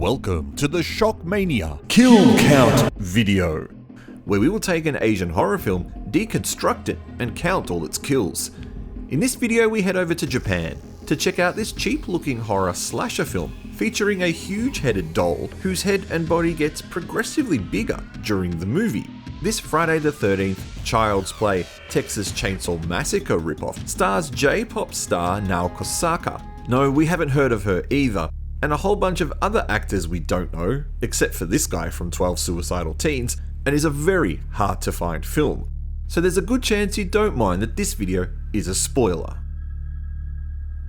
Welcome to the Shockmania Kill Count video, where we will take an Asian horror film, deconstruct it, and count all its kills. In this video we head over to Japan to check out this cheap looking horror slasher film featuring a huge headed doll whose head and body gets progressively bigger during the movie. This Friday the 13th Child's Play Texas Chainsaw Massacre ripoff stars J-pop star Kosaka. No, we haven't heard of her either, and a whole bunch of other actors we don't know, except for this guy from 12 Suicidal Teens, and is a very hard to find film. So there's a good chance you don't mind that this video is a spoiler.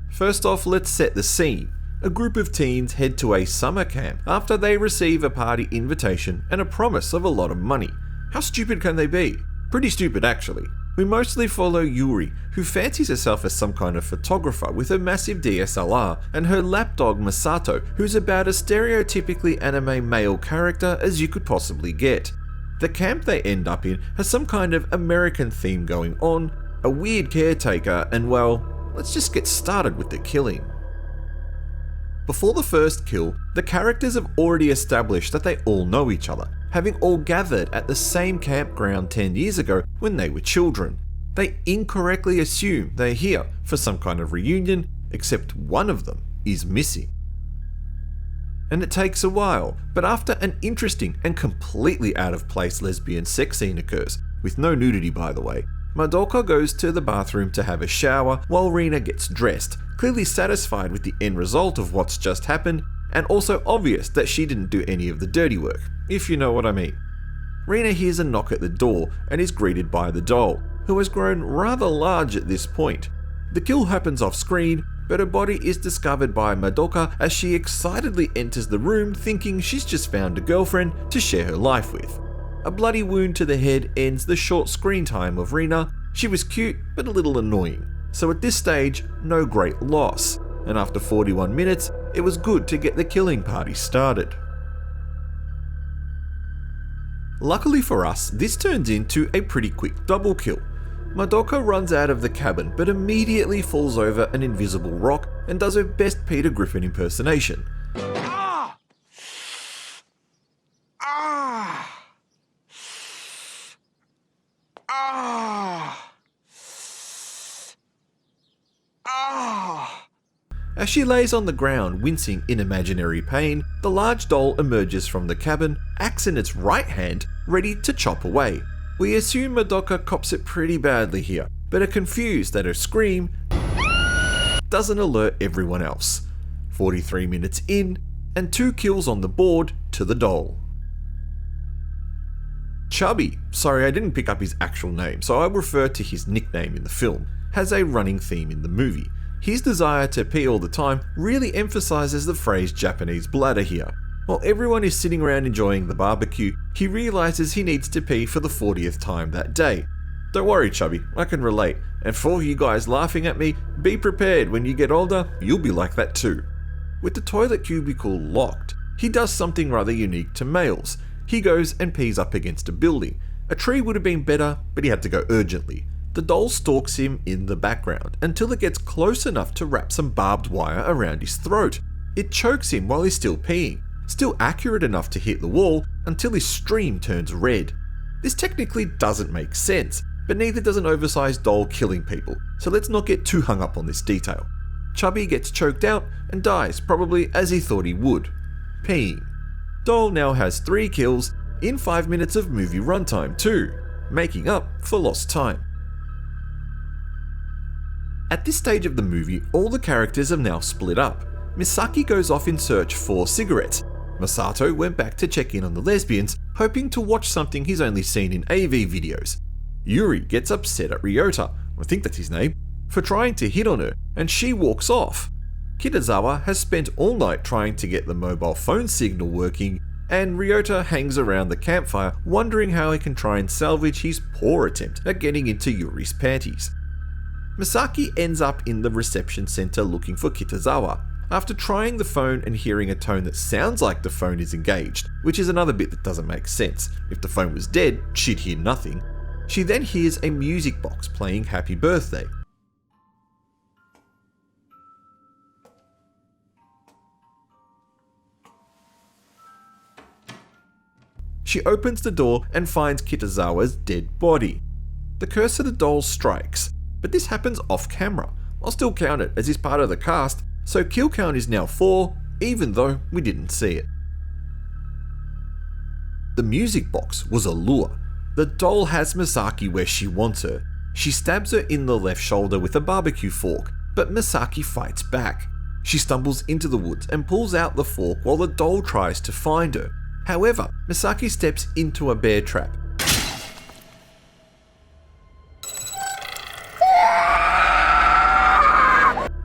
First off, let's set the scene. A group of teens head to a summer camp after they receive a party invitation and a promise of a lot of money. How stupid can they be? Pretty stupid actually. We mostly follow Yuri, who fancies herself as some kind of photographer with her massive DSLR, and her lapdog Masato, who's about as stereotypically anime male character as you could possibly get. The camp they end up in has some kind of American theme going on, a weird caretaker, and well, let's just get started with the killing. Before the first kill, the characters have already established that they all know each other, having all gathered at the same campground 10 years ago when they were children. They incorrectly assume they're here for some kind of reunion, except one of them is missing. And it takes a while, but after an interesting and completely out of place lesbian sex scene occurs, with no nudity by the way, Madoka goes to the bathroom to have a shower while Rina gets dressed, clearly satisfied with the end result of what's just happened, and also obvious that she didn't do any of the dirty work, if you know what I mean. Rina hears a knock at the door and is greeted by the doll, who has grown rather large at this point. The kill happens off screen, but her body is discovered by Madoka as she excitedly enters the room thinking she's just found a girlfriend to share her life with. A bloody wound to the head ends the short screen time of Rina. She was cute but a little annoying, so at this stage, no great loss, and after 41 minutes, it was good to get the killing party started. Luckily for us, this turns into a pretty quick double kill. Madoka runs out of the cabin but immediately falls over an invisible rock and does her best Peter Griffin impersonation. As she lays on the ground, wincing in imaginary pain, the large doll emerges from the cabin, axe in its right hand, ready to chop away. We assume Madoka cops it pretty badly here, but are confused that her scream doesn't alert everyone else. 43 minutes in, and 2 kills on the board to the doll. Chubby, sorry I didn't pick up his actual name, so I'll refer to his nickname in the film, has a running theme in the movie. His desire to pee all the time really emphasizes the phrase Japanese bladder here. While everyone is sitting around enjoying the barbecue, he realizes he needs to pee for the 40th time that day. Don't worry Chubby, I can relate, and for you guys laughing at me, be prepared when you get older, you'll be like that too. With the toilet cubicle locked, he does something rather unique to males. He goes and pees up against a building. A tree would have been better, but he had to go urgently. The doll stalks him in the background until it gets close enough to wrap some barbed wire around his throat. It chokes him while he's still peeing, still accurate enough to hit the wall until his stream turns red. This technically doesn't make sense, but neither does an oversized doll killing people, so let's not get too hung up on this detail. Chubby gets choked out and dies probably as he thought he would, peeing. Doll now has 3 kills in 5 minutes of movie runtime too, making up for lost time. At this stage of the movie, all the characters have now split up. Misaki goes off in search for cigarettes. Masato went back to check in on the lesbians, hoping to watch something he's only seen in AV videos. Yuri gets upset at Ryota, I think that's his name, for trying to hit on her, and she walks off. Kitazawa has spent all night trying to get the mobile phone signal working, and Ryota hangs around the campfire wondering how he can try and salvage his poor attempt at getting into Yuri's panties. Misaki ends up in the reception center looking for Kitazawa, after trying the phone and hearing a tone that sounds like the phone is engaged, which is another bit that doesn't make sense. If the phone was dead, she'd hear nothing. She then hears a music box playing Happy Birthday. she opens the door and finds Kitazawa's dead body. The curse of the doll strikes, but this happens off camera. I'll still count it as he's part of the cast, so kill count is now 4, even though we didn't see it. The music box was a lure. The doll has Misaki where she wants her. She stabs her in the left shoulder with a barbecue fork, but Misaki fights back. She stumbles into the woods and pulls out the fork while the doll tries to find her. However, Misaki steps into a bear trap.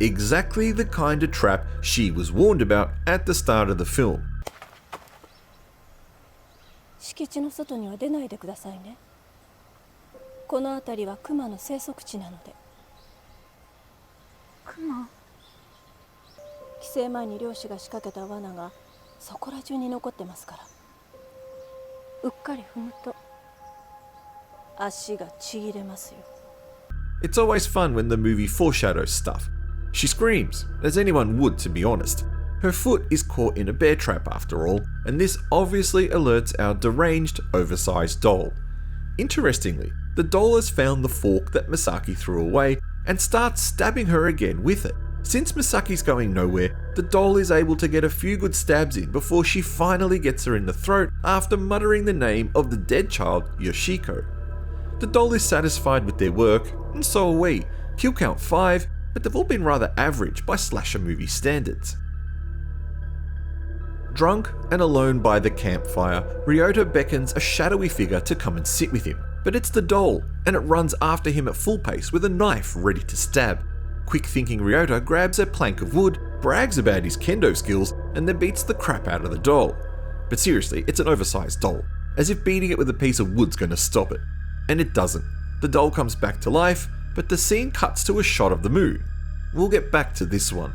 Exactly the kind of trap she was warned about at the start of the film. 敷地の外には出ないでくださいね。この辺りはクマの生息地なので。クマ？帰省前に漁師が仕掛けた罠がそこら中に残ってますから。うっかり踏むと足がちぎれますよ。It's always fun when the movie foreshadows stuff. She screams, as anyone would to be honest. Her foot is caught in a bear trap after all, and this obviously alerts our deranged, oversized doll. Interestingly, the doll has found the fork that Misaki threw away and starts stabbing her again with it. Since Misaki's going nowhere, the doll is able to get a few good stabs in before she finally gets her in the throat after muttering the name of the dead child, Yoshiko. The doll is satisfied with their work, and so are we. Kill count 5, but they've all been rather average by slasher movie standards. Drunk and alone by the campfire, Ryota beckons a shadowy figure to come and sit with him. But it's the doll, and it runs after him at full pace with a knife ready to stab. Quick-thinking Ryota grabs a plank of wood, brags about his kendo skills, and then beats the crap out of the doll. But seriously, it's an oversized doll, as if beating it with a piece of wood's gonna stop it. And it doesn't. The doll comes back to life, but the scene cuts to a shot of the moon. We'll get back to this one.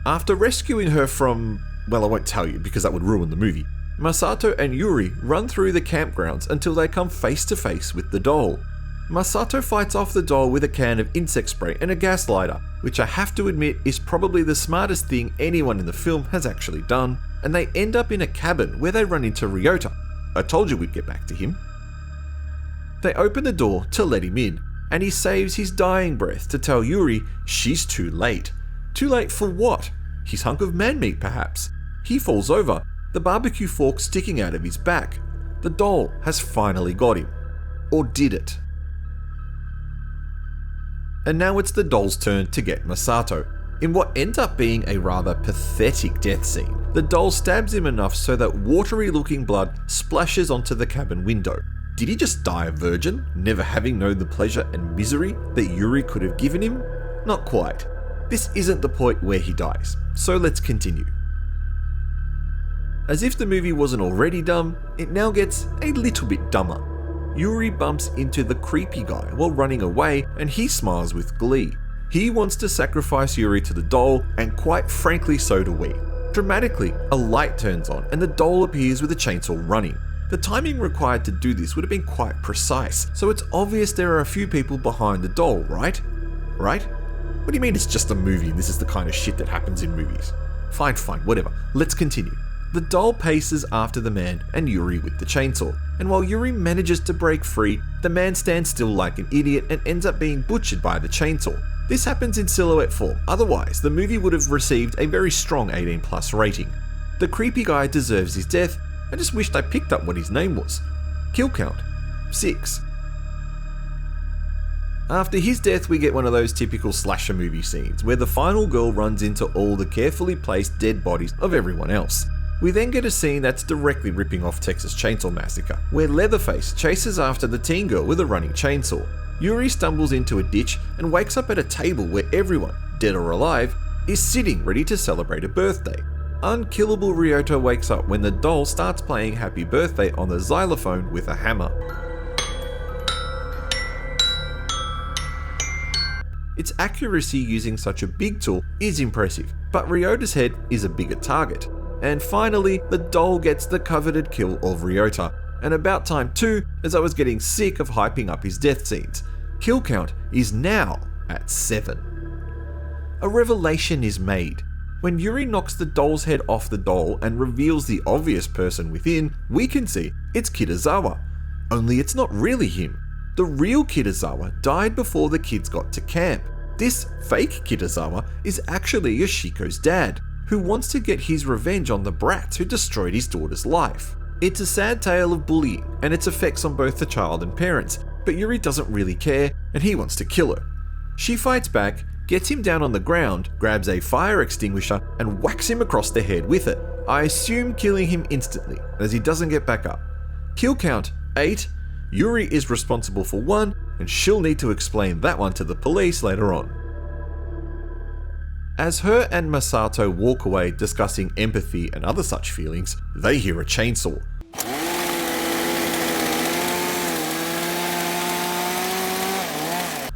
After rescuing her from, well, I won't tell you because that would ruin the movie, Masato and Yuri run through the campgrounds until they come face to face with the doll. Masato fights off the doll with a can of insect spray and a gas lighter, which I have to admit is probably the smartest thing anyone in the film has actually done, and they end up in a cabin where they run into Ryota. I told you we'd get back to him. They open the door to let him in, and he saves his dying breath to tell Yuri she's too late. Too late for what? His hunk of man meat, perhaps. He falls over, the barbecue fork sticking out of his back. The doll has finally got him. Or did it? And now it's the doll's turn to get Masato. In what ends up being a rather pathetic death scene, the doll stabs him enough so that watery-looking blood splashes onto the cabin window. Did he just die a virgin, never having known the pleasure and misery that Yuri could have given him? Not quite. This isn't the point where he dies, so let's continue. As if the movie wasn't already dumb, it now gets a little bit dumber. Yuri bumps into the creepy guy while running away, and he smiles with glee. He wants to sacrifice Yuri to the doll, and quite frankly so do we. Dramatically, a light turns on and the doll appears with a chainsaw running. The timing required to do this would have been quite precise, so it's obvious there are a few people behind the doll, right? Right? What do you mean it's just a movie and this is the kind of shit that happens in movies? Fine, whatever. Let's continue. The doll paces after the man and Yuri with the chainsaw, and while Yuri manages to break free, the man stands still like an idiot and ends up being butchered by the chainsaw. This happens in silhouette form, otherwise the movie would have received a very strong 18+ rating. The creepy guy deserves his death. I just wished I picked up what his name was. Kill count 6. After his death, we get one of those typical slasher movie scenes where the final girl runs into all the carefully placed dead bodies of everyone else. We then get a scene that's directly ripping off Texas Chainsaw Massacre, where Leatherface chases after the teen girl with a running chainsaw. Yuri stumbles into a ditch and wakes up at a table where everyone, dead or alive, is sitting ready to celebrate a birthday. Unkillable Ryota wakes up when the doll starts playing Happy Birthday on the xylophone with a hammer. Its accuracy using such a big tool is impressive, but Ryota's head is a bigger target. And finally, the doll gets the coveted kill of Ryota, and about time too, as I was getting sick of hyping up his death scenes. Kill count is now at 7. A revelation is made. When Yuri knocks the doll's head off the doll and reveals the obvious person within, we can see it's Kitazawa. Only it's not really him. The real Kitazawa died before the kids got to camp. This fake Kitazawa is actually Yoshiko's dad, who wants to get his revenge on the brats who destroyed his daughter's life. It's a sad tale of bullying and its effects on both the child and parents, but Yuri doesn't really care and he wants to kill her. She fights back, gets him down on the ground, grabs a fire extinguisher and whacks him across the head with it. I assume killing him instantly, as he doesn't get back up. Kill count 8. Yuri is responsible for 1, and she'll need to explain that one to the police later on. As her and Masato walk away discussing empathy and other such feelings, they hear a chainsaw.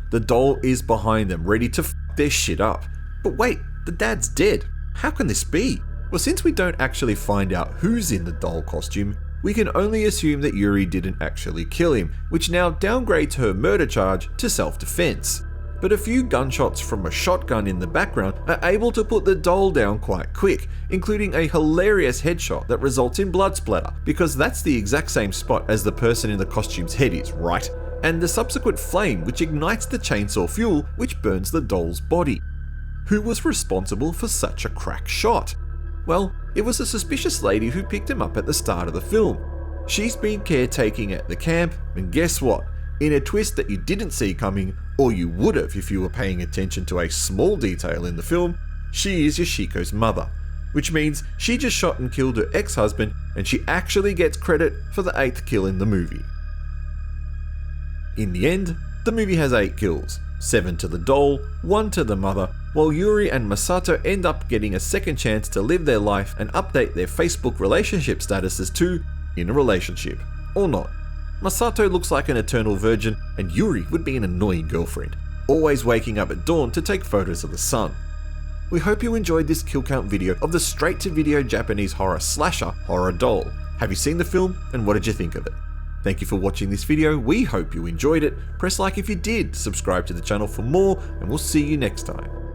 The doll is behind them, ready to f their shit up. But wait, the dad's dead. How can this be? Well, since we don't actually find out who's in the doll costume, we can only assume that Yuri didn't actually kill him, which now downgrades her murder charge to self-defense. But a few gunshots from a shotgun in the background are able to put the doll down quite quick, including a hilarious headshot that results in blood splatter, because that's the exact same spot as the person in the costume's head is, right? And the subsequent flame which ignites the chainsaw fuel which burns the doll's body. Who was responsible for such a crack shot? Well, it was a suspicious lady who picked him up at the start of the film. She's been caretaking at the camp, and guess what? In a twist that you didn't see coming, or you would have if you were paying attention to a small detail in the film, she is Yoshiko's mother, which means she just shot and killed her ex-husband, and she actually gets credit for the 8th kill in the movie. In the end, the movie has 8 kills, 7 to the doll, 1 to the mother, while Yuri and Masato end up getting a second chance to live their life and update their Facebook relationship statuses to in a relationship, or not. Masato looks like an eternal virgin, and Yuri would be an annoying girlfriend, always waking up at dawn to take photos of the sun. We hope you enjoyed this kill count video of the straight-to-video Japanese horror slasher Horror Doll. Have you seen the film, and what did you think of it? Thank you for watching this video, we hope you enjoyed it. Press like if you did, subscribe to the channel for more, and we'll see you next time.